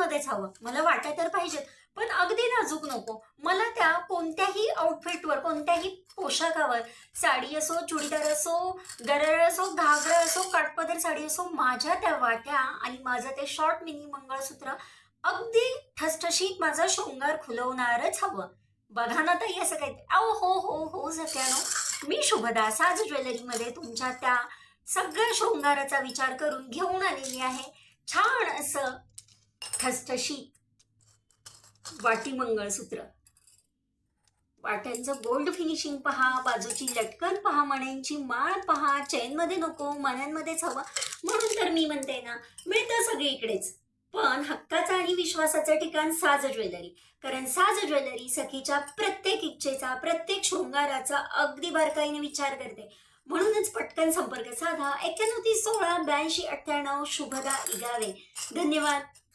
वाटीमध्येच हवं. मला वाट्या तर पाहिजेत, पण अगदी नाजूक नको. मला त्या कोणत्याही आउटफिटवर, कोणत्याही पोशाखावर, साडी असो, चुडीदार असो, गरारा असो, घागरा असो, काठपदर साडी असो, माझ्या त्या वाट्या आणि माझं ते शॉर्ट मिनी मंगळसूत्र अगदी ठसठशीत माझा शृंगार खुलवणारच हवं. बघा ना ताई असं काही. अहो हो हो हो सत्यानो, मी शुभदा साज ज्वेलरीमध्ये तुमच्या त्या सगळ्या शृंगाराचा विचार करून घेऊन आलेली आहे छान असं ठसठशीत वाटी मंगळसूत्र. वाट्यांचं गोल्ड फिनिशिंग पहा, बाजूची लटकन पहा, मण्यांची माळ पहा. चेनमध्ये नको, मण्यांमध्येच हवं. म्हणून तर मी म्हणते ना, मिळतं सगळीकडेच, पण हक्काचं आणि विश्वासाचं ठिकाण साज ज्वेलरी. कारण साज ज्वेलरी सखीच्या प्रत्येक इच्छेचा, प्रत्येक शृंगाराचा अगदी बारकाईने विचार करते. म्हणूनच पटकन संपर्क साधा 91 30 16 82 98. शुभदा इगावे. धन्यवाद.